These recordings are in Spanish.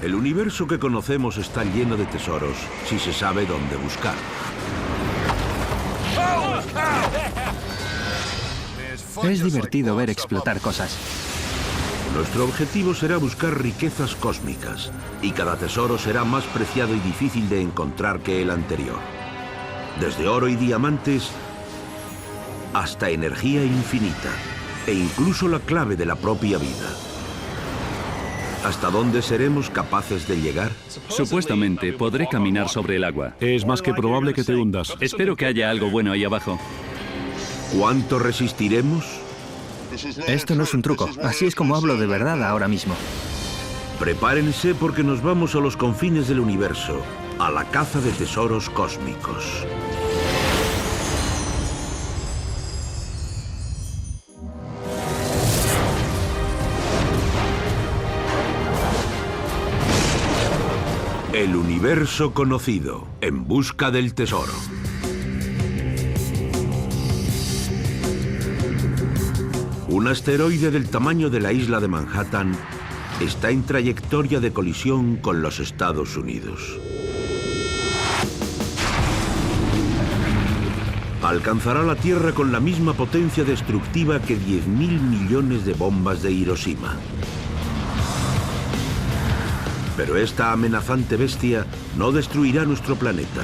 El universo que conocemos está lleno de tesoros si se sabe dónde buscar. Es divertido ver explotar cosas. Nuestro objetivo será buscar riquezas cósmicas, y cada tesoro será más preciado y difícil de encontrar que el anterior. Desde oro y diamantes hasta energía infinita, e incluso la clave de la propia vida. ¿Hasta dónde seremos capaces de llegar? Supuestamente podré caminar sobre el agua. Es más que probable que te hundas. Espero que haya algo bueno ahí abajo. ¿Cuánto resistiremos? Esto no es un truco. Así es como hablo de verdad ahora mismo. Prepárense porque nos vamos a los confines del universo, a la caza de tesoros cósmicos. El universo conocido, en busca del tesoro. Un asteroide del tamaño de la isla de Manhattan está en trayectoria de colisión con los Estados Unidos. Alcanzará la Tierra con la misma potencia destructiva que 10.000 millones de bombas de Hiroshima. Pero esta amenazante bestia no destruirá nuestro planeta.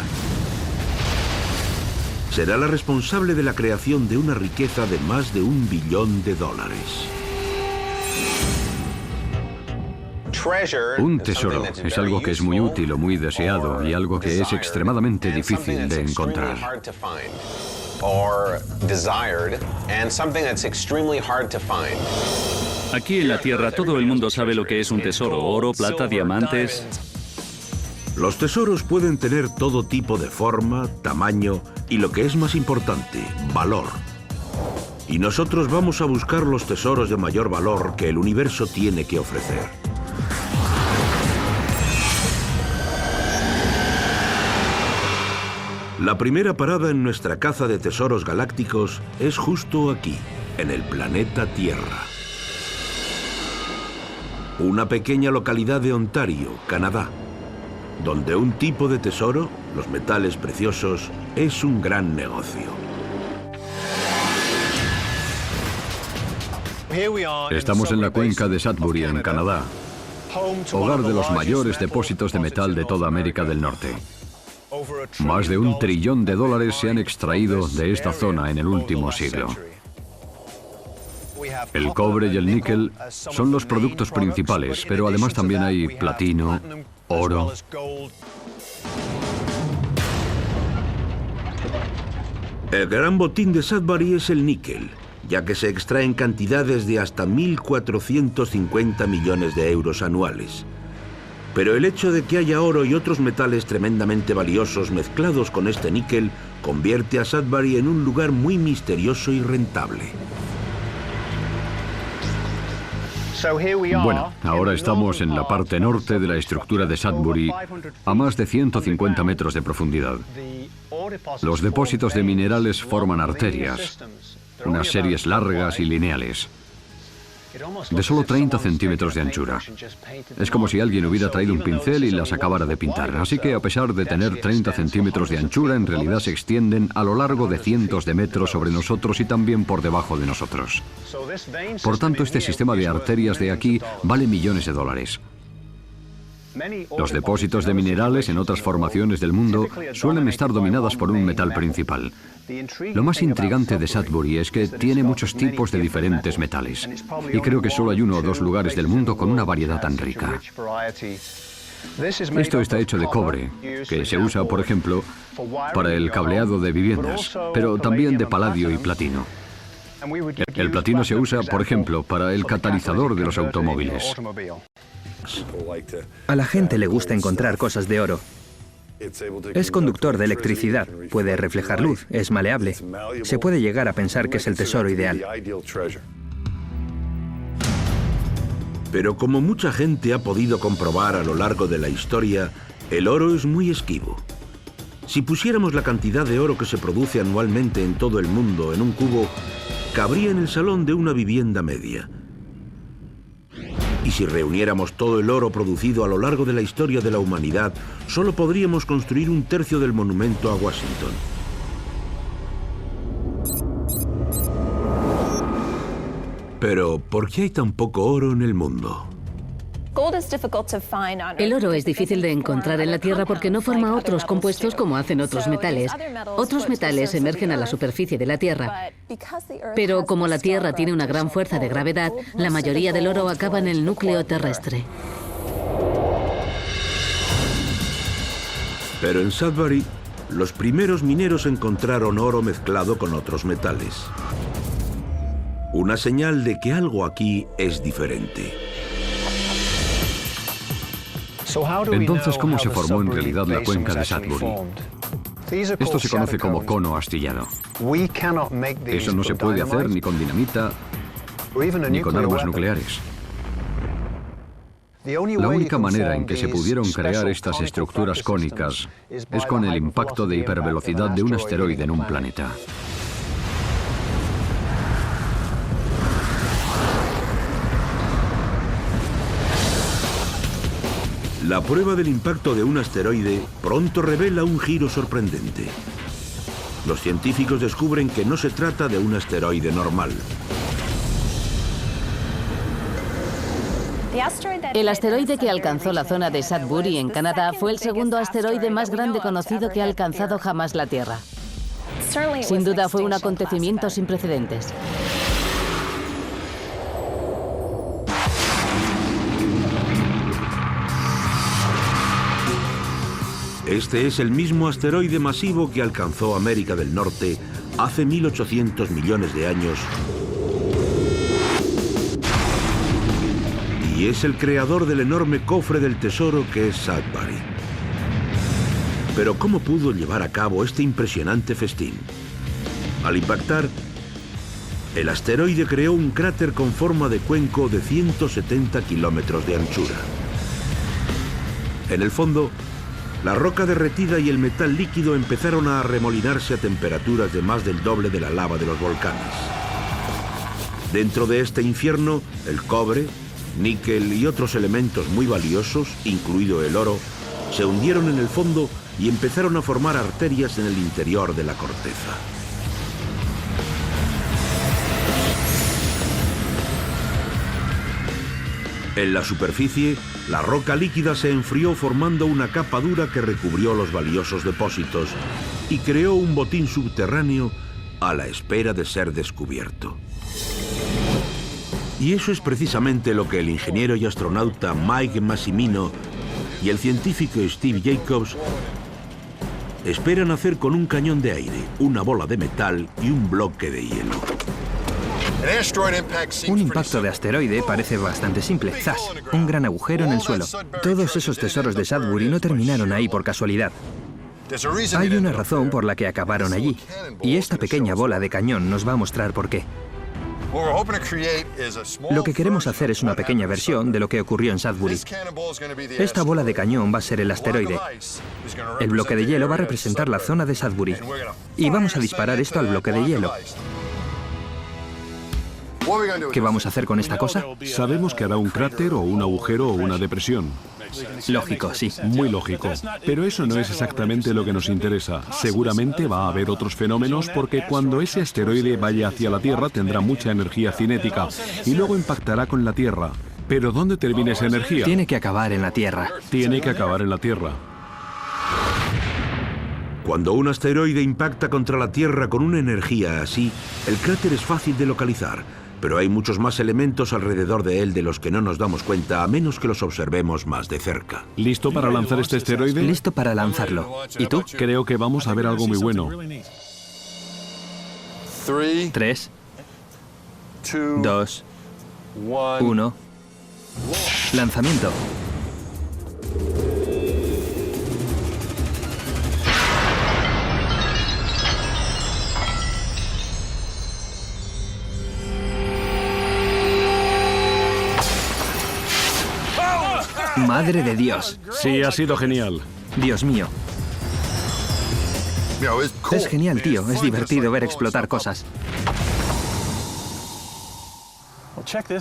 Será la responsable de la creación de una riqueza de más de $1 billón. Un tesoro es algo que es muy útil o muy deseado y algo que es extremadamente difícil de encontrar. Aquí en la Tierra todo el mundo sabe lo que es un tesoro: oro, plata, diamantes. Los tesoros pueden tener todo tipo de forma, tamaño y, lo que es más importante, valor. Y nosotros vamos a buscar los tesoros de mayor valor que el universo tiene que ofrecer. La primera parada en nuestra caza de tesoros galácticos es justo aquí, en el planeta Tierra. Una pequeña localidad de Ontario, Canadá, donde un tipo de tesoro, los metales preciosos, es un gran negocio. Estamos en la cuenca de Sudbury, en Canadá, hogar de los mayores depósitos de metal de toda América del Norte. Más de $1 trillón se han extraído de esta zona en el último siglo. El cobre y el níquel son los productos principales, pero además también hay platino, oro. El gran botín de Sudbury es el níquel, ya que se extraen cantidades de hasta 1.450 millones de euros anuales. Pero el hecho de que haya oro y otros metales tremendamente valiosos mezclados con este níquel convierte a Sudbury en un lugar muy misterioso y rentable. Bueno, ahora estamos en la parte norte de la estructura de Sudbury, a más de 150 metros de profundidad. Los depósitos de minerales forman arterias, unas series largas y lineales, de solo 30 centímetros de anchura. Es como si alguien hubiera traído un pincel y las acabara de pintar. Así que, a pesar de tener 30 centímetros de anchura, en realidad se extienden a lo largo de cientos de metros sobre nosotros y también por debajo de nosotros. Por tanto, este sistema de arterias de aquí vale millones de dólares. Los depósitos de minerales en otras formaciones del mundo suelen estar dominadas por un metal principal. Lo más intrigante de Sudbury es que tiene muchos tipos de diferentes metales. Y creo que solo hay 1 o 2 lugares del mundo con una variedad tan rica. Esto está hecho de cobre, que se usa, por ejemplo, para el cableado de viviendas, pero también de paladio y platino. El platino se usa, por ejemplo, para el catalizador de los automóviles. A la gente le gusta encontrar cosas de oro. Es conductor de electricidad, puede reflejar luz, es maleable. Se puede llegar a pensar que es el tesoro ideal. Pero como mucha gente ha podido comprobar a lo largo de la historia, el oro es muy esquivo. Si pusiéramos la cantidad de oro que se produce anualmente en todo el mundo en un cubo, cabría en el salón de una vivienda media. Y si reuniéramos todo el oro producido a lo largo de la historia de la humanidad, solo podríamos construir un tercio del monumento a Washington. Pero, ¿por qué hay tan poco oro en el mundo? El oro es difícil de encontrar en la Tierra porque no forma otros compuestos como hacen otros metales. Otros metales emergen a la superficie de la Tierra. Pero como la Tierra tiene una gran fuerza de gravedad, la mayoría del oro acaba en el núcleo terrestre. Pero en Sudbury, los primeros mineros encontraron oro mezclado con otros metales. Una señal de que algo aquí es diferente. Entonces, ¿cómo se formó en realidad la cuenca de Sudbury? Esto se conoce como cono astillado. Eso no se puede hacer ni con dinamita, ni con armas nucleares. La única manera en que se pudieron crear estas estructuras cónicas es con el impacto de hipervelocidad de un asteroide en un planeta. La prueba del impacto de un asteroide pronto revela un giro sorprendente. Los científicos descubren que no se trata de un asteroide normal. El asteroide que alcanzó la zona de Sudbury en Canadá fue el segundo asteroide más grande conocido que ha alcanzado jamás la Tierra. Sin duda fue un acontecimiento sin precedentes. Este es el mismo asteroide masivo que alcanzó América del Norte hace 1.800 millones de años y es el creador del enorme cofre del tesoro que es Sudbury. Pero ¿cómo pudo llevar a cabo este impresionante festín? Al impactar, el asteroide creó un cráter con forma de cuenco de 170 kilómetros de anchura. En el fondo, la roca derretida y el metal líquido empezaron a arremolinarse a temperaturas de más del doble de la lava de los volcanes. Dentro de este infierno, el cobre, níquel y otros elementos muy valiosos, incluido el oro, se hundieron en el fondo y empezaron a formar arterias en el interior de la corteza. En la superficie, la roca líquida se enfrió formando una capa dura que recubrió los valiosos depósitos y creó un botín subterráneo a la espera de ser descubierto. Y eso es precisamente lo que el ingeniero y astronauta Mike Massimino y el científico Steve Jacobs esperan hacer con un cañón de aire, una bola de metal y un bloque de hielo. Un impacto de asteroide parece bastante simple. ¡Zas! Un gran agujero en el suelo. Todos esos tesoros de Sudbury no terminaron ahí por casualidad. Hay una razón por la que acabaron allí. Y esta pequeña bola de cañón nos va a mostrar por qué. Lo que queremos hacer es una pequeña versión de lo que ocurrió en Sudbury. Esta bola de cañón va a ser el asteroide. El bloque de hielo va a representar la zona de Sudbury. Y vamos a disparar esto al bloque de hielo. ¿Qué vamos a hacer con esta cosa? Sabemos que hará un cráter o un agujero o una depresión. Lógico, sí. Muy lógico. Pero eso no es exactamente lo que nos interesa. Seguramente va a haber otros fenómenos porque cuando ese asteroide vaya hacia la Tierra tendrá mucha energía cinética y luego impactará con la Tierra. ¿Pero dónde termina esa energía? Tiene que acabar en la Tierra. Tiene que acabar en la Tierra. Cuando un asteroide impacta contra la Tierra con una energía así, el cráter es fácil de localizar. Pero hay muchos más elementos alrededor de él de los que no nos damos cuenta a menos que los observemos más de cerca. ¿Listo para lanzar este asteroide? Listo para lanzarlo. ¿Y tú? Creo que vamos a ver algo muy bueno. 3, 2, 1. Lanzamiento. ¡Madre de Dios! Sí, ha sido genial. Dios mío. Es genial, tío. Es divertido ver explotar cosas.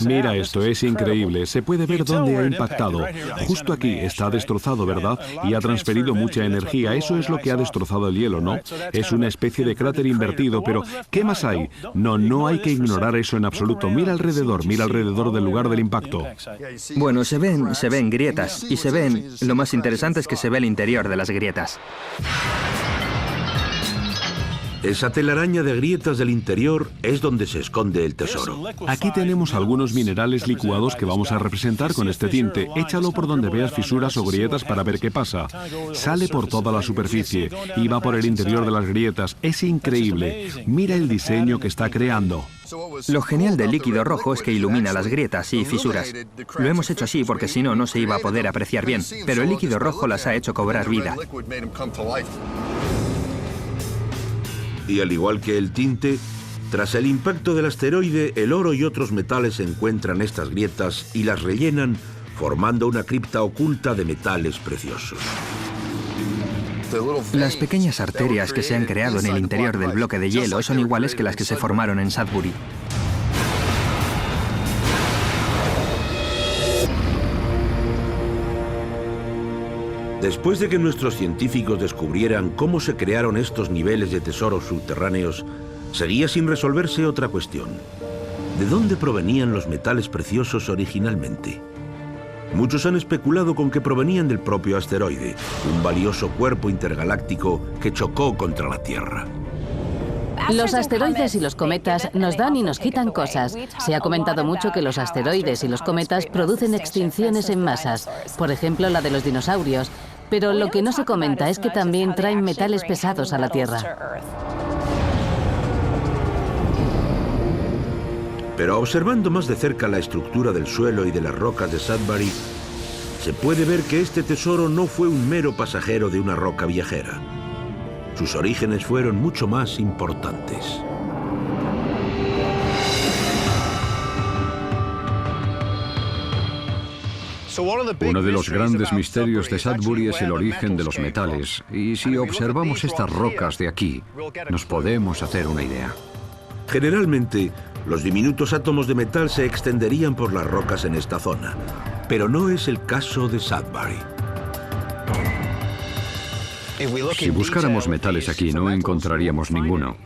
Mira esto, es increíble. Se puede ver dónde ha impactado. Justo aquí está destrozado, ¿verdad? Y ha transferido mucha energía. Eso es lo que ha destrozado el hielo, ¿no? Es una especie de cráter invertido, pero ¿qué más hay? No hay que ignorar eso en absoluto. Mira alrededor del lugar del impacto. Bueno, se ven grietas y lo más interesante es que se ve el interior de las grietas. Esa telaraña de grietas del interior es donde se esconde el tesoro. Aquí tenemos algunos minerales licuados que vamos a representar con este tinte. Échalo por donde veas fisuras o grietas para ver qué pasa. Sale por toda la superficie y va por el interior de las grietas. Es increíble. Mira el diseño que está creando. Lo genial del líquido rojo es que ilumina las grietas y fisuras. Lo hemos hecho así porque si no, no se iba a poder apreciar bien. Pero el líquido rojo las ha hecho cobrar vida. Y al igual que el tinte, tras el impacto del asteroide, el oro y otros metales encuentran estas grietas y las rellenan, formando una cripta oculta de metales preciosos. Las pequeñas arterias que se han creado en el interior del bloque de hielo son iguales que las que se formaron en Sudbury. Después de que nuestros científicos descubrieran cómo se crearon estos niveles de tesoros subterráneos, seguía sin resolverse otra cuestión. ¿De dónde provenían los metales preciosos originalmente? Muchos han especulado con que provenían del propio asteroide, un valioso cuerpo intergaláctico que chocó contra la Tierra. Los asteroides y los cometas nos dan y nos quitan cosas. Se ha comentado mucho que los asteroides y los cometas producen extinciones en masas, por ejemplo la de los dinosaurios, pero lo que no se comenta es que también traen metales pesados a la Tierra. Pero observando más de cerca la estructura del suelo y de las rocas de Sudbury, se puede ver que este tesoro no fue un mero pasajero de una roca viajera. Sus orígenes fueron mucho más importantes. Uno de los grandes misterios de Sudbury es el origen de los metales, y si observamos estas rocas de aquí, nos podemos hacer una idea. Generalmente, los diminutos átomos de metal se extenderían por las rocas en esta zona, pero no es el caso de Sudbury. Si buscáramos metales aquí, no encontraríamos ninguno.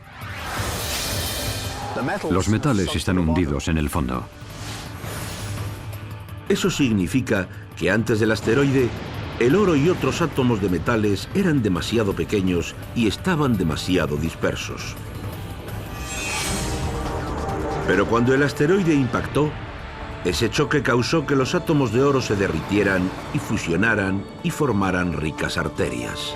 Los metales están hundidos en el fondo. Eso significa que antes del asteroide, el oro y otros átomos de metales eran demasiado pequeños y estaban demasiado dispersos. Pero cuando el asteroide impactó, ese choque causó que los átomos de oro se derritieran y fusionaran y formaran ricas arterias.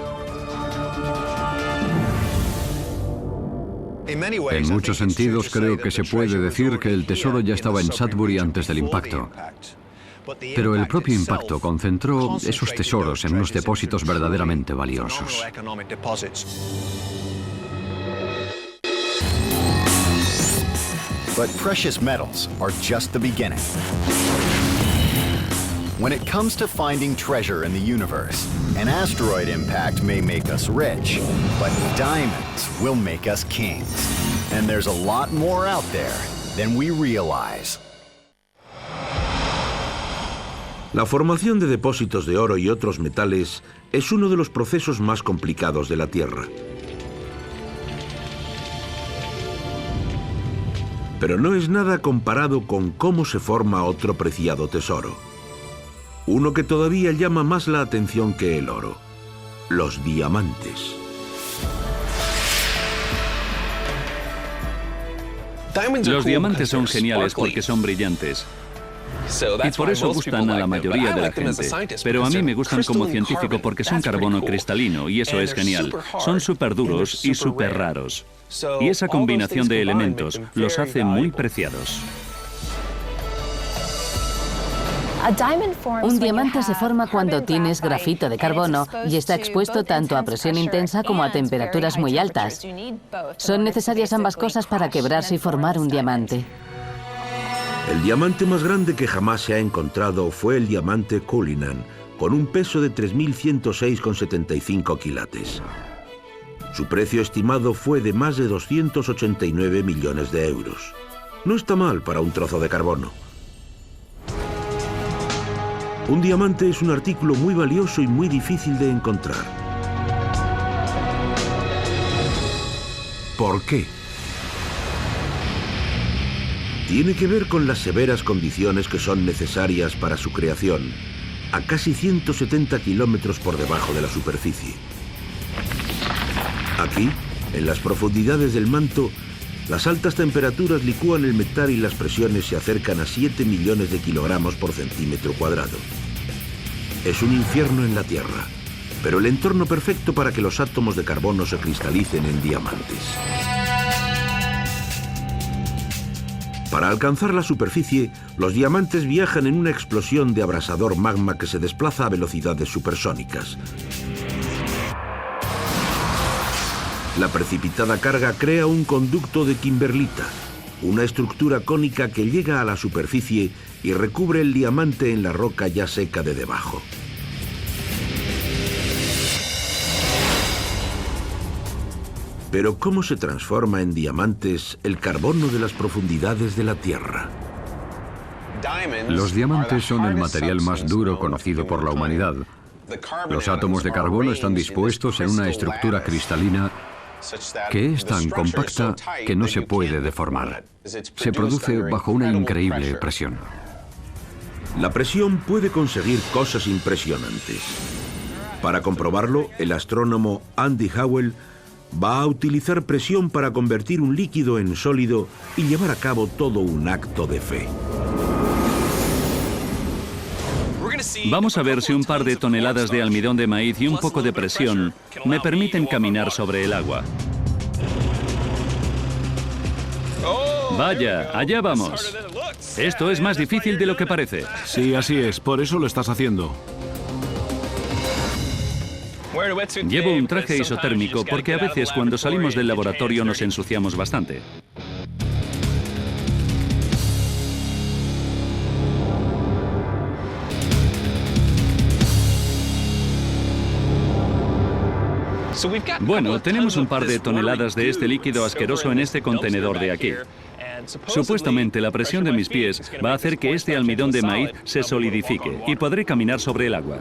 En muchos sentidos, creo que se puede decir que el tesoro ya estaba en Sudbury antes del impacto. Pero el propio impacto concentró esos tesoros en unos depósitos verdaderamente valiosos. But precious metals are just the beginning. When it comes to finding treasure in the universe, an asteroid impact may make us rich, but diamonds will make us kings. And there's a lot more out there than we realize. La formación de depósitos de oro y otros metales es uno de los procesos más complicados de la Tierra. Pero no es nada comparado con cómo se forma otro preciado tesoro. Uno que todavía llama más la atención que el oro: los diamantes. Los diamantes son geniales porque son brillantes. Y por eso gustan a la mayoría de la gente. Pero a mí me gustan como científico porque son carbono cristalino y eso es genial. Son súper duros y súper raros. Y esa combinación de elementos los hace muy preciados. Un diamante se forma cuando tienes grafito de carbono y está expuesto tanto a presión intensa como a temperaturas muy altas. Son necesarias ambas cosas para quebrarse y formar un diamante. El diamante más grande que jamás se ha encontrado fue el diamante Cullinan, con un peso de 3.106,75 quilates. Su precio estimado fue de más de 289 millones de euros. No está mal para un trozo de carbono. Un diamante es un artículo muy valioso y muy difícil de encontrar. ¿Por qué? Tiene que ver con las severas condiciones que son necesarias para su creación, a casi 170 kilómetros por debajo de la superficie. Aquí, en las profundidades del manto, las altas temperaturas licúan el metal y las presiones se acercan a 7 millones de kilogramos por centímetro cuadrado. Es un infierno en la Tierra, pero el entorno perfecto para que los átomos de carbono se cristalicen en diamantes. Para alcanzar la superficie, los diamantes viajan en una explosión de abrasador magma que se desplaza a velocidades supersónicas. La precipitada carga crea un conducto de kimberlita, una estructura cónica que llega a la superficie y recubre el diamante en la roca ya seca de debajo. Pero ¿cómo se transforma en diamantes el carbono de las profundidades de la Tierra? Los diamantes son el material más duro conocido por la humanidad. Los átomos de carbono están dispuestos en una estructura cristalina que es tan compacta que no se puede deformar. Se produce bajo una increíble presión. La presión puede conseguir cosas impresionantes. Para comprobarlo, el astrónomo Andy Howell va a utilizar presión para convertir un líquido en sólido y llevar a cabo todo un acto de fe. Vamos a ver si un par de toneladas de almidón de maíz y un poco de presión me permiten caminar sobre el agua. Vaya, allá vamos. Esto es más difícil de lo que parece. Sí, así es, por eso lo estás haciendo. Llevo un traje isotérmico porque a veces cuando salimos del laboratorio nos ensuciamos bastante. Bueno, tenemos un par de toneladas de este líquido asqueroso en este contenedor de aquí. Supuestamente la presión de mis pies va a hacer que este almidón de maíz se solidifique y podré caminar sobre el agua.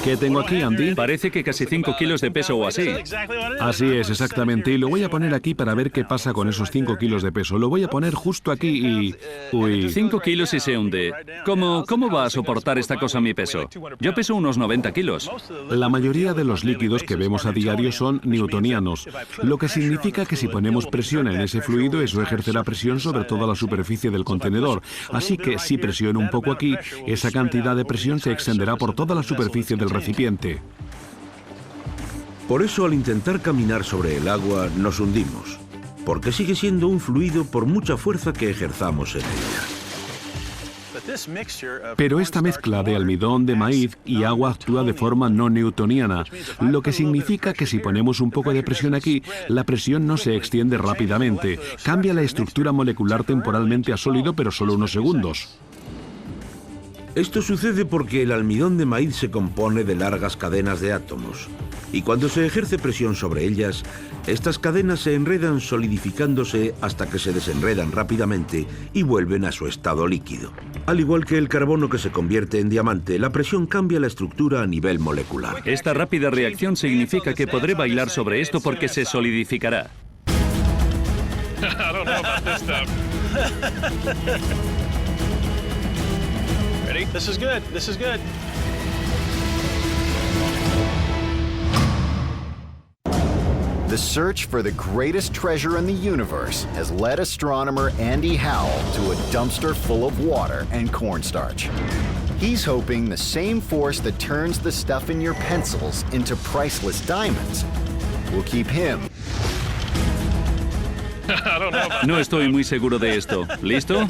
¿Qué tengo aquí, Andy? Parece que casi 5 kilos de peso o así. Así es, exactamente. Y lo voy a poner aquí para ver qué pasa con esos 5 kilos de peso. Lo voy a poner justo aquí y... Uy. 5 kilos y se hunde. ¿Cómo va a soportar esta cosa mi peso? Yo peso unos 90 kilos. La mayoría de los líquidos que vemos a diario son newtonianos, lo que significa que si ponemos presión en ese fluido, eso ejercerá presión sobre toda la superficie del contenedor. Así que si presiono un poco aquí, esa cantidad de presión se extenderá por toda la superficie del recipiente. Por eso, al intentar caminar sobre el agua, nos hundimos, porque sigue siendo un fluido por mucha fuerza que ejerzamos en ella. Pero esta mezcla de almidón de maíz y agua actúa de forma no newtoniana, lo que significa que si ponemos un poco de presión aquí, la presión no se extiende rápidamente, cambia la estructura molecular temporalmente a sólido, pero solo unos segundos. Esto sucede porque el almidón de maíz se compone de largas cadenas de átomos, y cuando se ejerce presión sobre ellas, estas cadenas se enredan solidificándose hasta que se desenredan rápidamente y vuelven a su estado líquido. Al igual que el carbono que se convierte en diamante, la presión cambia la estructura a nivel molecular. Esta rápida reacción significa que podré bailar sobre esto porque se solidificará. This is good. This is good. The search for the greatest treasure in the universe has led astronomer Andy Howell to a dumpster full of water and cornstarch. He's hoping the same force that turns the stuff in your pencils into priceless diamonds will keep him. No estoy muy seguro de esto. ¿Listo?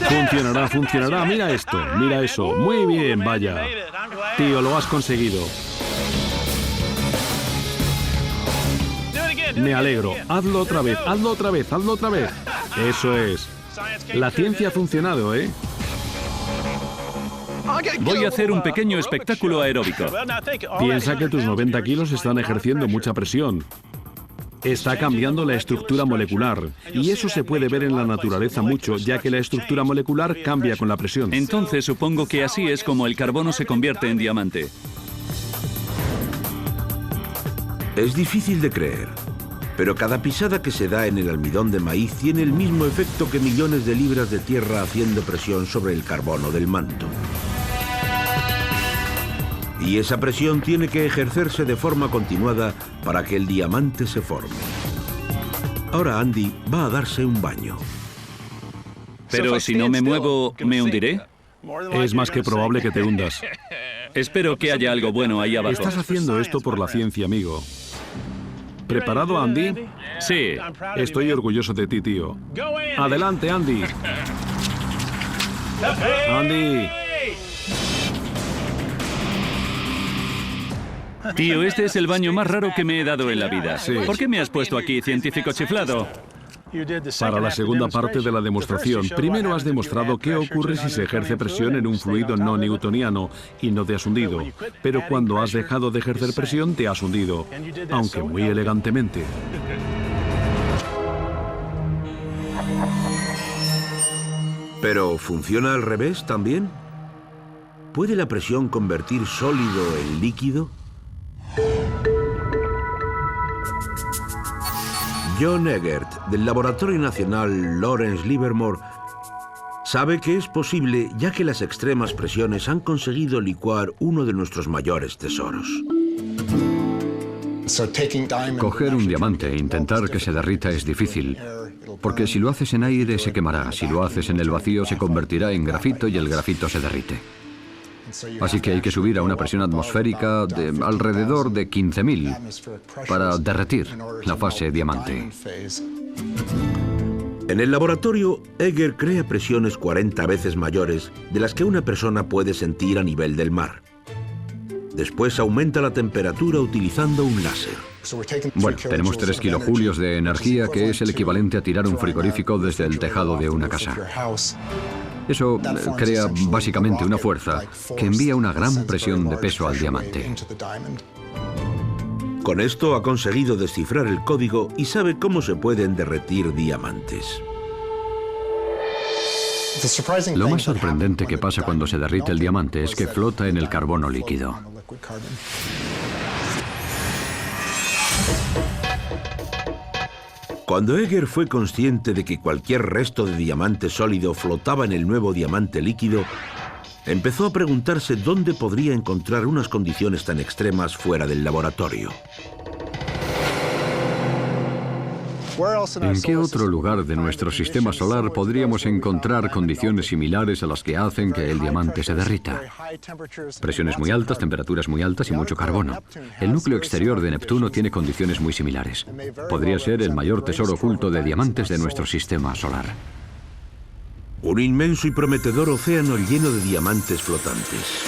Funcionará, funcionará. Mira esto, mira eso. Muy bien, vaya. Tío, lo has conseguido. Me alegro. Hazlo otra vez, hazlo otra vez, hazlo otra vez. Eso es. La ciencia ha funcionado, ¿eh? Voy a hacer un pequeño espectáculo aeróbico. Piensa que tus 90 kilos están ejerciendo mucha presión. Está cambiando la estructura molecular, y eso se puede ver en la naturaleza mucho, ya que la estructura molecular cambia con la presión. Entonces supongo que así es como el carbono se convierte en diamante. Es difícil de creer, pero cada pisada que se da en el almidón de maíz tiene el mismo efecto que millones de libras de tierra haciendo presión sobre el carbono del manto. Y esa presión tiene que ejercerse de forma continuada para que el diamante se forme. Ahora Andy va a darse un baño. Pero si no me muevo, ¿me hundiré? Es más que probable que te hundas. Espero que haya algo bueno ahí abajo. Estás haciendo esto por la ciencia, amigo. ¿Preparado, Andy? Sí. Estoy orgulloso de ti, tío. Adelante, Andy. Andy. Tío, este es el baño más raro que me he dado en la vida. Sí. ¿Por qué me has puesto aquí, científico chiflado? Para la segunda parte de la demostración, primero has demostrado qué ocurre si se ejerce presión en un fluido no newtoniano y no te has hundido. Pero cuando has dejado de ejercer presión, te has hundido, aunque muy elegantemente. ¿Pero funciona al revés también? ¿Puede la presión convertir sólido en líquido? John Eggert, del Laboratorio Nacional Lawrence Livermore, sabe que es posible ya que las extremas presiones han conseguido licuar uno de nuestros mayores tesoros. Coger un diamante e intentar que se derrita es difícil, porque si lo haces en aire se quemará, si lo haces en el vacío se convertirá en grafito y el grafito se derrite. Así que hay que subir a una presión atmosférica de alrededor de 15.000 para derretir la fase diamante. En el laboratorio, Eggert crea presiones 40 veces mayores de las que una persona puede sentir a nivel del mar. Después aumenta la temperatura utilizando un láser. Bueno, tenemos 3 kilojulios de energía, que es el equivalente a tirar un frigorífico desde el tejado de una casa. Eso crea básicamente una fuerza que envía una gran presión de peso al diamante. Con esto ha conseguido descifrar el código y sabe cómo se pueden derretir diamantes. Lo más sorprendente que pasa cuando se derrite el diamante es que flota en el carbono líquido. Cuando Eggert fue consciente de que cualquier resto de diamante sólido flotaba en el nuevo diamante líquido, empezó a preguntarse dónde podría encontrar unas condiciones tan extremas fuera del laboratorio. ¿En qué otro lugar de nuestro sistema solar podríamos encontrar condiciones similares a las que hacen que el diamante se derrita? Presiones muy altas, temperaturas muy altas y mucho carbono. El núcleo exterior de Neptuno tiene condiciones muy similares. Podría ser el mayor tesoro oculto de diamantes de nuestro sistema solar. Un inmenso y prometedor océano lleno de diamantes flotantes.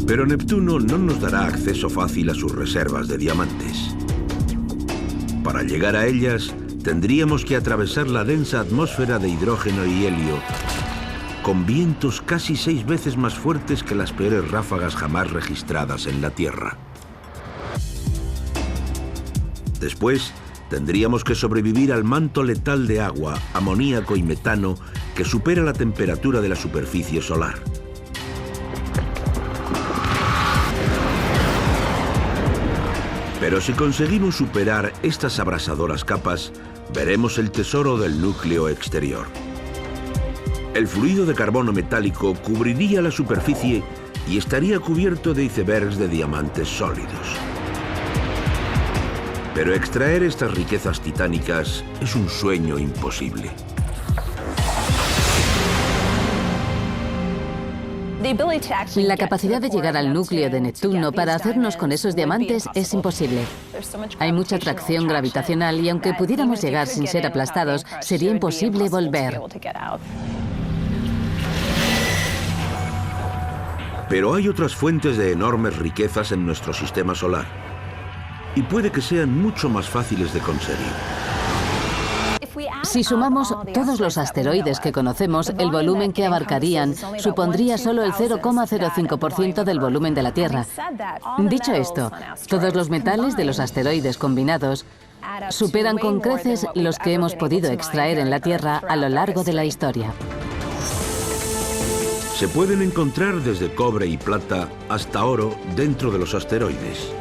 Pero Neptuno no nos dará acceso fácil a sus reservas de diamantes. Para llegar a ellas, tendríamos que atravesar la densa atmósfera de hidrógeno y helio, con vientos casi 6 veces más fuertes que las peores ráfagas jamás registradas en la Tierra. Después, tendríamos que sobrevivir al manto letal de agua, amoníaco y metano que supera la temperatura de la superficie solar. Pero si conseguimos superar estas abrasadoras capas, veremos el tesoro del núcleo exterior. El fluido de carbono metálico cubriría la superficie y estaría cubierto de icebergs de diamantes sólidos. Pero extraer estas riquezas titánicas es un sueño imposible. La capacidad de llegar al núcleo de Neptuno para hacernos con esos diamantes es imposible. Hay mucha atracción gravitacional y aunque pudiéramos llegar sin ser aplastados, sería imposible volver. Pero hay otras fuentes de enormes riquezas en nuestro sistema solar. Y puede que sean mucho más fáciles de conseguir. Si sumamos todos los asteroides que conocemos, el volumen que abarcarían supondría solo el 0,05% del volumen de la Tierra. Dicho esto, todos los metales de los asteroides combinados superan con creces los que hemos podido extraer en la Tierra a lo largo de la historia. Se pueden encontrar desde cobre y plata hasta oro dentro de los asteroides.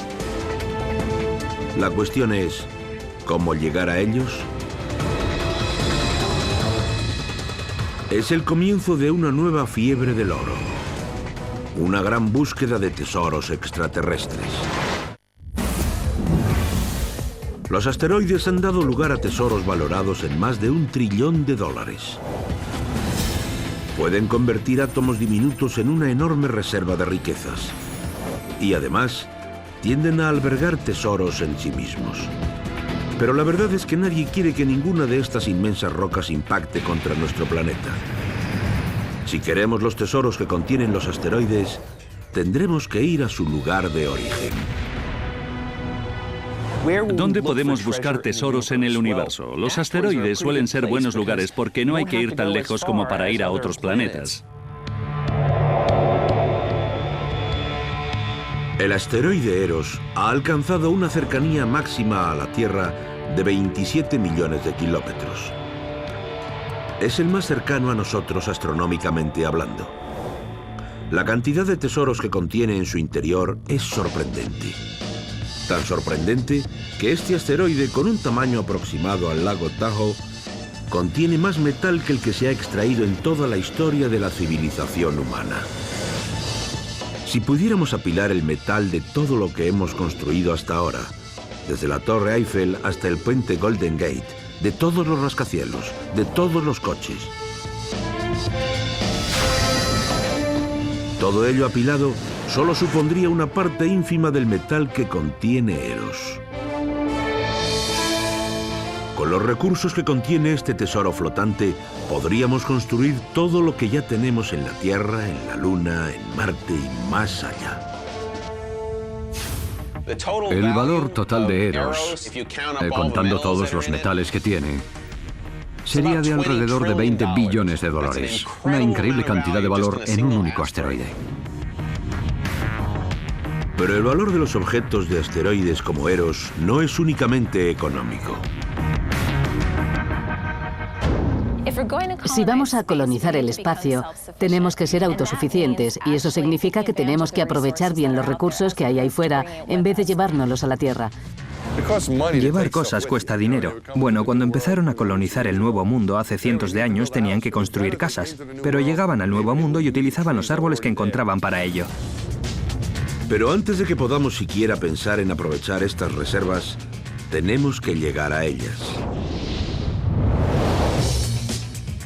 La cuestión es, ¿cómo llegar a ellos? Es el comienzo de una nueva fiebre del oro. Una gran búsqueda de tesoros extraterrestres. Los asteroides han dado lugar a tesoros valorados en más de $1 trillón. Pueden convertir átomos diminutos en una enorme reserva de riquezas. Y además, tienden a albergar tesoros en sí mismos. Pero la verdad es que nadie quiere que ninguna de estas inmensas rocas impacte contra nuestro planeta. Si queremos los tesoros que contienen los asteroides, tendremos que ir a su lugar de origen. ¿Dónde podemos buscar tesoros en el universo? Los asteroides suelen ser buenos lugares porque no hay que ir tan lejos como para ir a otros planetas. El asteroide Eros ha alcanzado una cercanía máxima a la Tierra de 27 millones de kilómetros. Es el más cercano a nosotros astronómicamente hablando. La cantidad de tesoros que contiene en su interior es sorprendente. Tan sorprendente que este asteroide, con un tamaño aproximado al lago Tahoe, contiene más metal que el que se ha extraído en toda la historia de la civilización humana. Si pudiéramos apilar el metal de todo lo que hemos construido hasta ahora, desde la Torre Eiffel hasta el puente Golden Gate, de todos los rascacielos, de todos los coches, todo ello apilado solo supondría una parte ínfima del metal que contiene Eros. Con los recursos que contiene este tesoro flotante, podríamos construir todo lo que ya tenemos en la Tierra, en la Luna, en Marte y más allá. El valor total de Eros, contando todos los metales que tiene, sería de alrededor de $20 billones. Una increíble cantidad de valor en un único asteroide. Pero el valor de los objetos de asteroides como Eros no es únicamente económico. Si vamos a colonizar el espacio, tenemos que ser autosuficientes y eso significa que tenemos que aprovechar bien los recursos que hay ahí fuera en vez de llevárnoslos a la Tierra. Llevar cosas cuesta dinero. Bueno, cuando empezaron a colonizar el Nuevo Mundo hace cientos de años tenían que construir casas, pero llegaban al Nuevo Mundo y utilizaban los árboles que encontraban para ello. Pero antes de que podamos siquiera pensar en aprovechar estas reservas, tenemos que llegar a ellas.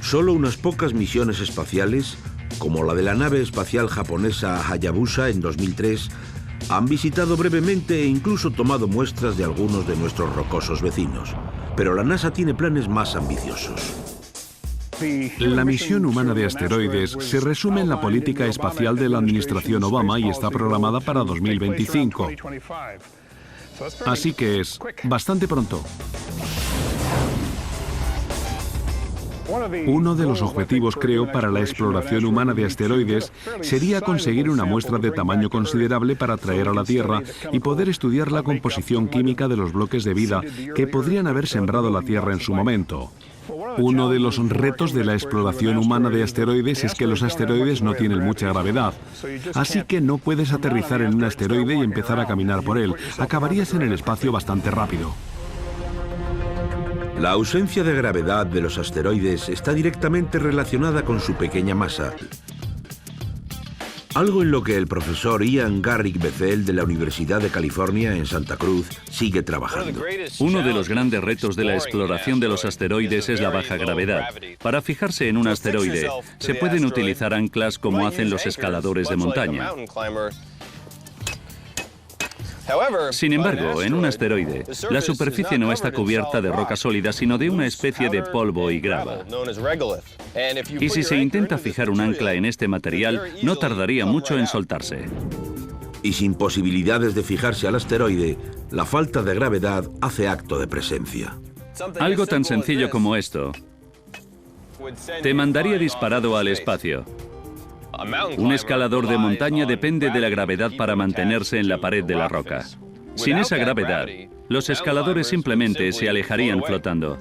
Solo unas pocas misiones espaciales, como la de la nave espacial japonesa Hayabusa en 2003, han visitado brevemente e incluso tomado muestras de algunos de nuestros rocosos vecinos. Pero la NASA tiene planes más ambiciosos. La misión humana de asteroides se resume en la política espacial de la administración Obama y está programada para 2025. Así que es bastante pronto. Uno de los objetivos, creo, para la exploración humana de asteroides sería conseguir una muestra de tamaño considerable para traer a la Tierra y poder estudiar la composición química de los bloques de vida que podrían haber sembrado la Tierra en su momento. Uno de los retos de la exploración humana de asteroides es que los asteroides no tienen mucha gravedad. Así que no puedes aterrizar en un asteroide y empezar a caminar por él. Acabarías en el espacio bastante rápido. La ausencia de gravedad de los asteroides está directamente relacionada con su pequeña masa. Algo en lo que el profesor Ian Garrick Bethel de la Universidad de California en Santa Cruz sigue trabajando. Uno de los grandes retos de la exploración de los asteroides es la baja gravedad. Para fijarse en un asteroide, se pueden utilizar anclas como hacen los escaladores de montaña. Sin embargo, en un asteroide, la superficie no está cubierta de roca sólida, sino de una especie de polvo y grava. Y si se intenta fijar un ancla en este material, no tardaría mucho en soltarse. Y sin posibilidades de fijarse al asteroide, la falta de gravedad hace acto de presencia. Algo tan sencillo como esto te mandaría disparado al espacio. Un escalador de montaña depende de la gravedad para mantenerse en la pared de la roca. Sin esa gravedad, los escaladores simplemente se alejarían flotando.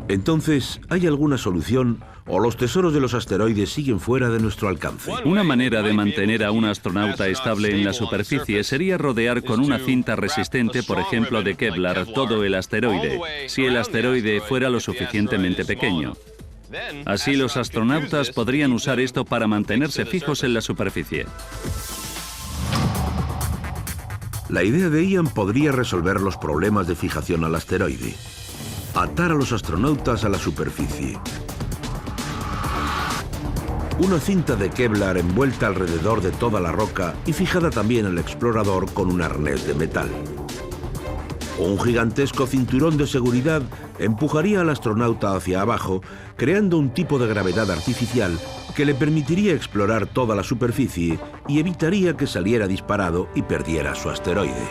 Entonces, ¿hay alguna solución o los tesoros de los asteroides siguen fuera de nuestro alcance? Una manera de mantener a un astronauta estable en la superficie sería rodear con una cinta resistente, por ejemplo de Kevlar, todo el asteroide, si el asteroide fuera lo suficientemente pequeño. Así los astronautas podrían usar esto para mantenerse fijos en la superficie. La idea de Ian podría resolver los problemas de fijación al asteroide. Atar a los astronautas a la superficie. Una cinta de Kevlar envuelta alrededor de toda la roca y fijada también al explorador con un arnés de metal. Un gigantesco cinturón de seguridad empujaría al astronauta hacia abajo, creando un tipo de gravedad artificial que le permitiría explorar toda la superficie y evitaría que saliera disparado y perdiera su asteroide.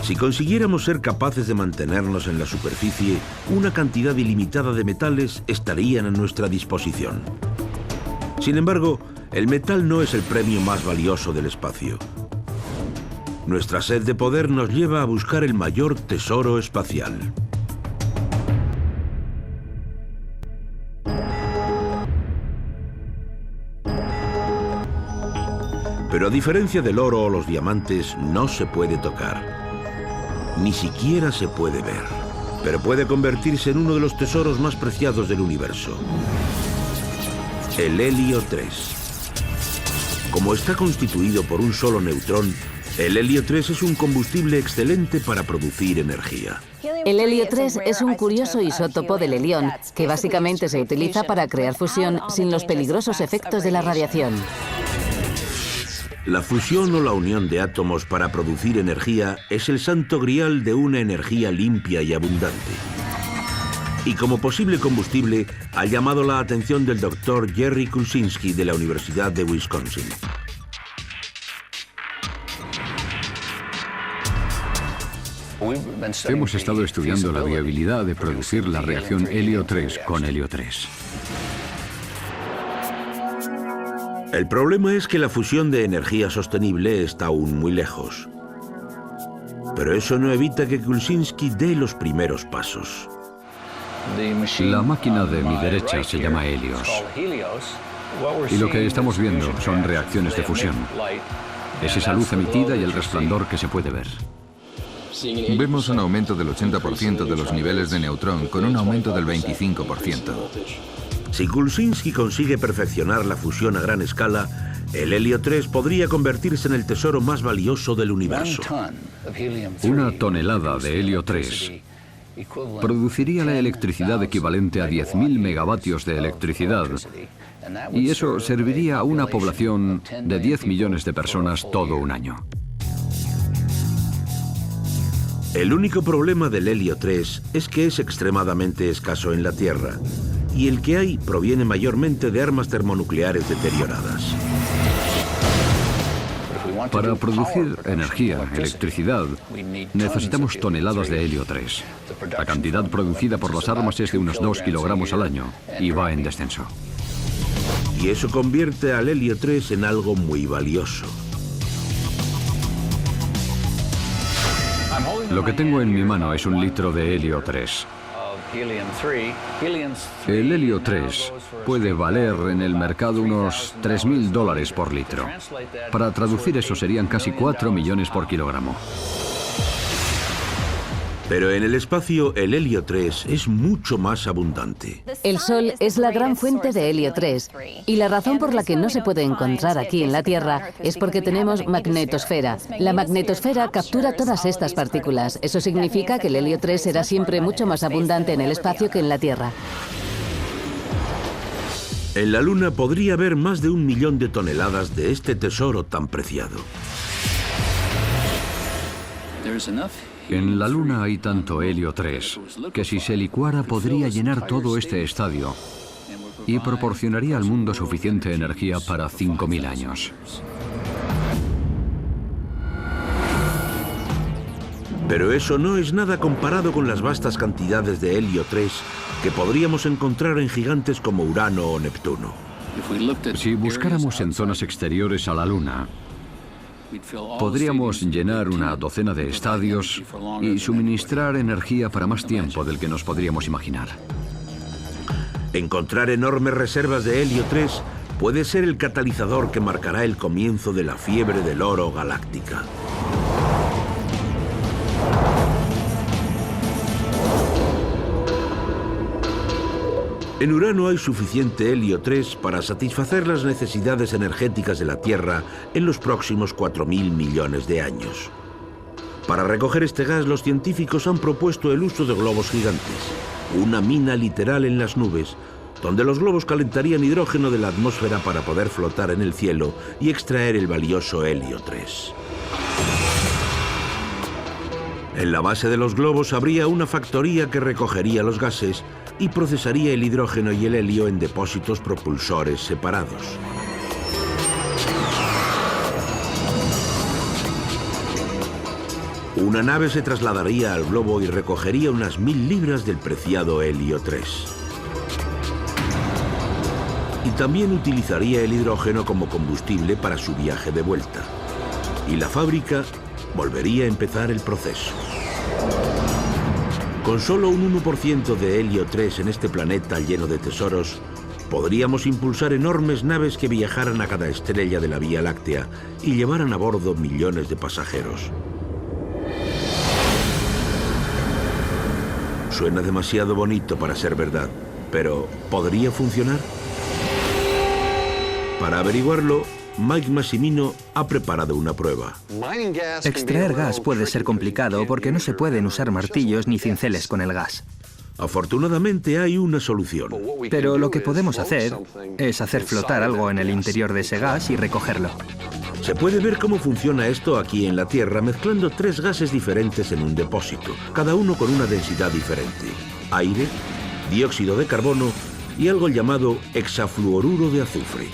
Si consiguiéramos ser capaces de mantenernos en la superficie, una cantidad ilimitada de metales estarían a nuestra disposición. Sin embargo, el metal no es el premio más valioso del espacio. Nuestra sed de poder nos lleva a buscar el mayor tesoro espacial. Pero a diferencia del oro o los diamantes, no se puede tocar. Ni siquiera se puede ver, pero puede convertirse en uno de los tesoros más preciados del universo. El helio 3. Como está constituido por un solo neutrón, el helio 3 es un combustible excelente para producir energía. El helio 3 es un curioso isótopo del helión, que básicamente se utiliza para crear fusión sin los peligrosos efectos de la radiación. La fusión o la unión de átomos para producir energía es el santo grial de una energía limpia y abundante. Y como posible combustible ha llamado la atención del doctor Jerry Kulczynski de la Universidad de Wisconsin. Hemos estado estudiando la viabilidad de producir la reacción helio 3 con helio 3. El problema es que la fusión de energía sostenible está aún muy lejos. Pero eso no evita que Kulczynski dé los primeros pasos. La máquina de mi derecha se llama Helios. Y lo que estamos viendo son reacciones de fusión. Es esa luz emitida y el resplandor que se puede ver. Vemos un aumento del 80% de los niveles de neutrón con un aumento del 25%. Si Kulczynski consigue perfeccionar la fusión a gran escala, el helio 3 podría convertirse en el tesoro más valioso del universo. Una tonelada de helio 3 produciría la electricidad equivalente a 10.000 megavatios de electricidad, y eso serviría a una población de 10 millones de personas todo un año. El único problema del helio 3 es que es extremadamente escaso en la Tierra, y el que hay proviene mayormente de armas termonucleares deterioradas. Para producir energía, electricidad, necesitamos toneladas de helio 3. La cantidad producida por las armas es de unos 2 kilogramos al año y va en descenso. Y eso convierte al helio 3 en algo muy valioso. Lo que tengo en mi mano es 1 litro de helio 3. El helio 3 puede valer en el mercado unos $3.000 por litro. Para traducir eso serían casi 4 millones por kilogramo. Pero en el espacio el helio 3 es mucho más abundante. El Sol es la gran fuente de helio 3 y la razón por la que no se puede encontrar aquí en la Tierra es porque tenemos magnetosfera. La magnetosfera captura todas estas partículas. Eso significa que el helio 3 será siempre mucho más abundante en el espacio que en la Tierra. En la Luna podría haber más de 1 millón de toneladas de este tesoro tan preciado. En la Luna hay tanto helio 3 que si se licuara podría llenar todo este estadio y proporcionaría al mundo suficiente energía para 5.000 años. Pero eso no es nada comparado con las vastas cantidades de helio 3 que podríamos encontrar en gigantes como Urano o Neptuno. Si buscáramos en zonas exteriores a la Luna, podríamos llenar una docena de estadios y suministrar energía para más tiempo del que nos podríamos imaginar. Encontrar enormes reservas de helio 3 puede ser el catalizador que marcará el comienzo de la fiebre del oro galáctica. En Urano hay suficiente helio 3 para satisfacer las necesidades energéticas de la Tierra en los próximos 4.000 millones de años. Para recoger este gas, los científicos han propuesto el uso de globos gigantes, una mina literal en las nubes, donde los globos calentarían hidrógeno de la atmósfera para poder flotar en el cielo y extraer el valioso helio 3. En la base de los globos habría una factoría que recogería los gases y procesaría el hidrógeno y el helio en depósitos propulsores separados. Una nave se trasladaría al globo y recogería unas 1.000 libras del preciado helio 3. Y también utilizaría el hidrógeno como combustible para su viaje de vuelta. Y la fábrica volvería a empezar el proceso. Con solo un 1% de helio 3 en este planeta lleno de tesoros, podríamos impulsar enormes naves que viajaran a cada estrella de la Vía Láctea y llevaran a bordo millones de pasajeros. Suena demasiado bonito para ser verdad, pero ¿podría funcionar? Para averiguarlo, Mike Massimino ha preparado una prueba. Extraer gas puede ser complicado porque no se pueden usar martillos ni cinceles con el gas. Afortunadamente hay una solución. Pero lo que podemos hacer es hacer flotar algo en el interior de ese gas y recogerlo. Se puede ver cómo funciona esto aquí en la Tierra mezclando 3 gases diferentes en un depósito, cada uno con una densidad diferente: aire, dióxido de carbono y algo llamado hexafluoruro de azufre.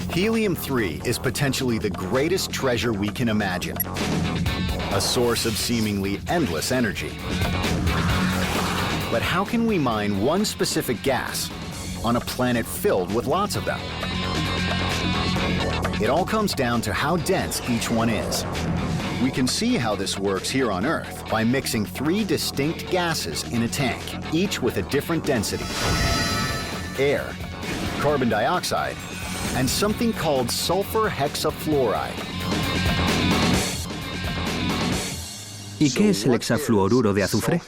Helium-3 is potentially the greatest treasure we can imagine, a source of seemingly endless energy. But how can we mine one specific gas on a planet filled with lots of them? It all comes down to how dense each one is. We can see how this works here on Earth by mixing 3 distinct gases in a tank, each with a different density: air, carbon dioxide, and something called sulfur hexafluoride. ¿Y qué es el hexafluoruro de azufre?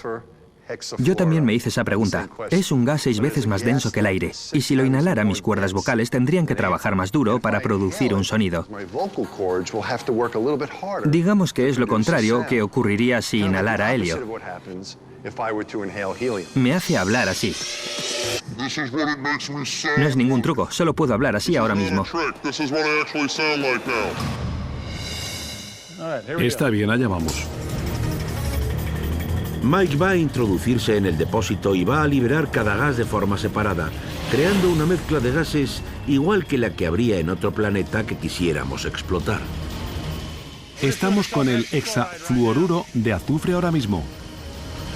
Yo también me hice esa pregunta. Es un gas 6 veces más denso que el aire, y si lo inhalara mis cuerdas vocales tendrían que trabajar más duro para producir un sonido. Digamos que es lo contrario que ocurriría si inhalara helio. Me hace hablar así. No es ningún truco, solo puedo hablar así ahora mismo. Está bien, allá vamos. Mike va a introducirse en el depósito y va a liberar cada gas de forma separada, creando una mezcla de gases igual que la que habría en otro planeta que quisiéramos explotar. Estamos con el hexafluoruro de azufre ahora mismo.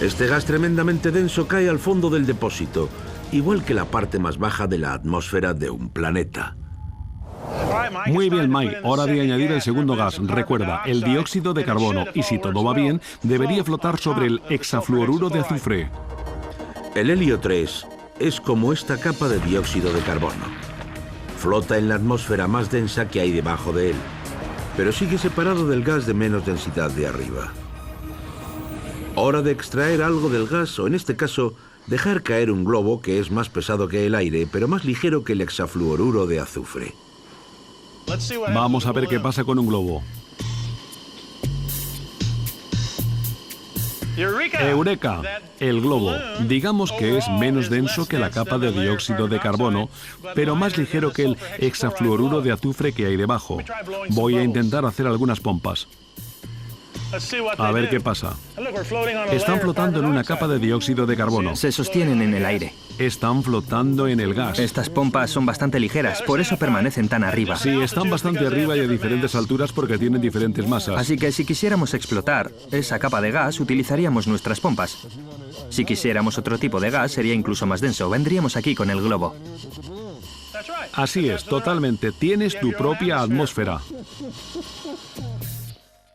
Este gas tremendamente denso cae al fondo del depósito, igual que la parte más baja de la atmósfera de un planeta. Muy bien, Mike. Hora de añadir el segundo gas. Recuerda, el dióxido de carbono. Y si todo va bien, debería flotar sobre el hexafluoruro de azufre. El helio 3 es como esta capa de dióxido de carbono. Flota en la atmósfera más densa que hay debajo de él, pero sigue separado del gas de menos densidad de arriba. Hora de extraer algo del gas, o en este caso, dejar caer un globo que es más pesado que el aire, pero más ligero que el hexafluoruro de azufre. Vamos a ver qué pasa con un globo. ¡Eureka! El globo, digamos que es menos denso que la capa de dióxido de carbono, pero más ligero que el hexafluoruro de azufre que hay debajo. Voy a intentar hacer algunas pompas. A ver qué pasa. Están flotando en una capa de dióxido de carbono. Se sostienen en el aire. Están flotando en el gas. Estas pompas son bastante ligeras, por eso permanecen tan arriba. Sí, están bastante arriba y a diferentes alturas porque tienen diferentes masas. Así que si quisiéramos explotar esa capa de gas, utilizaríamos nuestras pompas. Si quisiéramos otro tipo de gas, sería incluso más denso. Vendríamos aquí con el globo. Así es, totalmente. Tienes tu propia atmósfera.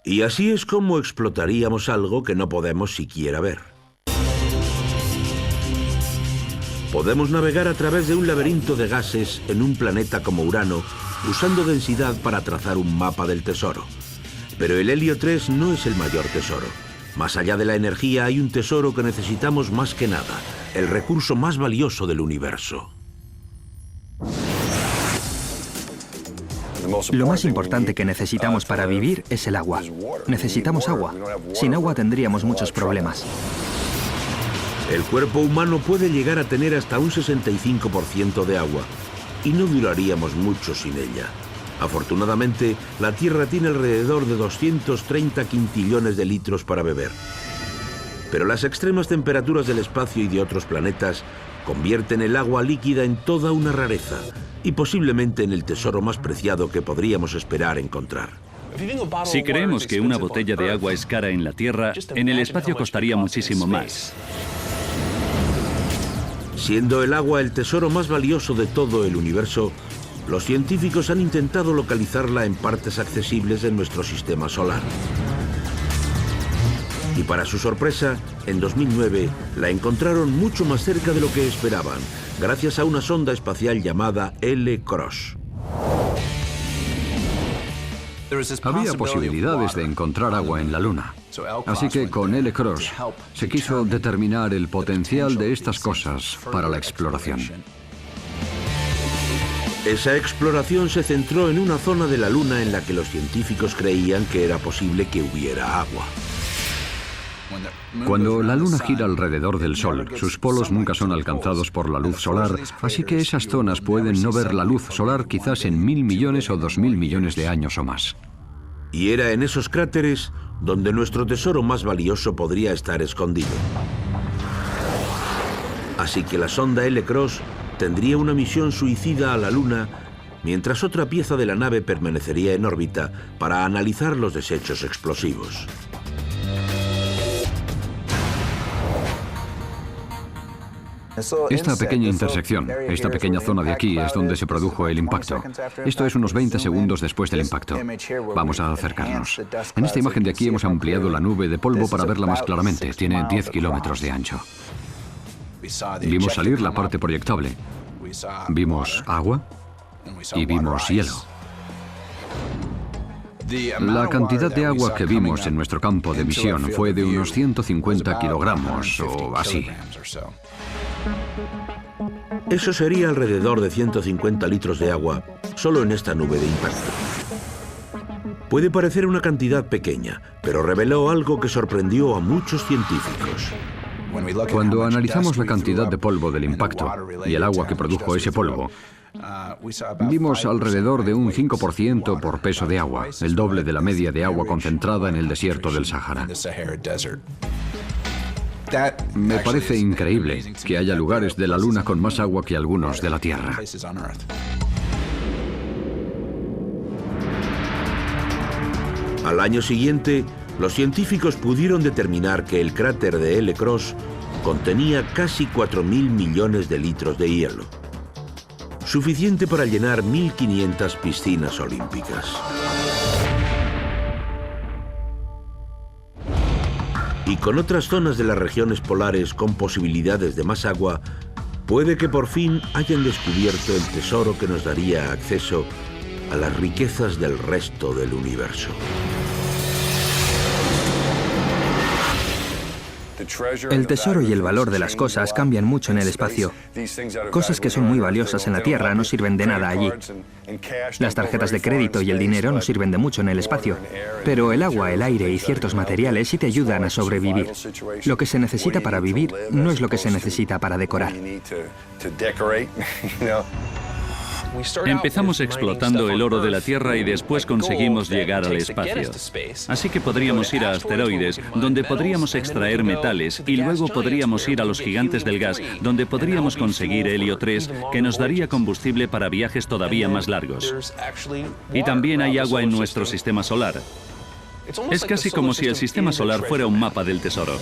Y así es como explotaríamos algo que no podemos siquiera ver. Podemos navegar a través de un laberinto de gases en un planeta como Urano, usando densidad para trazar un mapa del tesoro. Pero el helio 3 no es el mayor tesoro. Más allá de la energía hay un tesoro que necesitamos más que nada, el recurso más valioso del universo. Lo más importante que necesitamos para vivir es el agua. Necesitamos agua. Sin agua tendríamos muchos problemas. El cuerpo humano puede llegar a tener hasta un 65% de agua, y no duraríamos mucho sin ella. Afortunadamente, la Tierra tiene alrededor de 230 quintillones de litros para beber. Pero las extremas temperaturas del espacio y de otros planetas convierten el agua líquida en toda una rareza, y posiblemente en el tesoro más preciado que podríamos esperar encontrar. Si creemos que una botella de agua es cara en la Tierra, en el espacio costaría muchísimo más. Siendo el agua el tesoro más valioso de todo el universo, los científicos han intentado localizarla en partes accesibles de nuestro sistema solar. Y para su sorpresa, en 2009 la encontraron mucho más cerca de lo que esperaban, gracias a una sonda espacial llamada L-CROSS. Había posibilidades de encontrar agua en la Luna. Así que con L-CROSS se quiso determinar el potencial de estas cosas para la exploración. Esa exploración se centró en una zona de la Luna en la que los científicos creían que era posible que hubiera agua. Cuando la Luna gira alrededor del Sol, sus polos nunca son alcanzados por la luz solar, así que esas zonas pueden no ver la luz solar quizás en 1.000 millones o 2.000 millones de años o más. Y era en esos cráteres donde nuestro tesoro más valioso podría estar escondido. Así que la sonda L-CROSS tendría una misión suicida a la Luna, mientras otra pieza de la nave permanecería en órbita para analizar los desechos explosivos. Esta pequeña intersección, esta pequeña zona de aquí es donde se produjo el impacto. Esto es unos 20 segundos después del impacto. Vamos a acercarnos. En esta imagen de aquí hemos ampliado la nube de polvo para verla más claramente. Tiene 10 kilómetros de ancho. Vimos salir la parte proyectable. Vimos agua y vimos hielo. La cantidad de agua que vimos en nuestro campo de visión fue de unos 150 kilogramos o así. Eso sería alrededor de 150 litros de agua, solo en esta nube de impacto. Puede parecer una cantidad pequeña, pero reveló algo que sorprendió a muchos científicos. Cuando analizamos la cantidad de polvo del impacto y el agua que produjo ese polvo, vimos alrededor de un 5% por peso de agua, el doble de la media de agua concentrada en el desierto del Sáhara. Me parece increíble que haya lugares de la Luna con más agua que algunos de la Tierra. Al año siguiente, los científicos pudieron determinar que el cráter de L-CROSS contenía casi 4.000 millones de litros de hielo, suficiente para llenar 1.500 piscinas olímpicas. Y con otras zonas de las regiones polares con posibilidades de más agua, puede que por fin hayan descubierto el tesoro que nos daría acceso a las riquezas del resto del universo. El tesoro y el valor de las cosas cambian mucho en el espacio. Cosas que son muy valiosas en la Tierra no sirven de nada allí. Las tarjetas de crédito y el dinero no sirven de mucho en el espacio. Pero el agua, el aire y ciertos materiales sí te ayudan a sobrevivir. Lo que se necesita para vivir no es lo que se necesita para decorar. Empezamos explotando el oro de la Tierra y después conseguimos llegar al espacio. Así que podríamos ir a asteroides, donde podríamos extraer metales, y luego podríamos ir a los gigantes del gas, donde podríamos conseguir helio 3, que nos daría combustible para viajes todavía más largos. Y también hay agua en nuestro sistema solar. Es casi como si el sistema solar fuera un mapa del tesoro.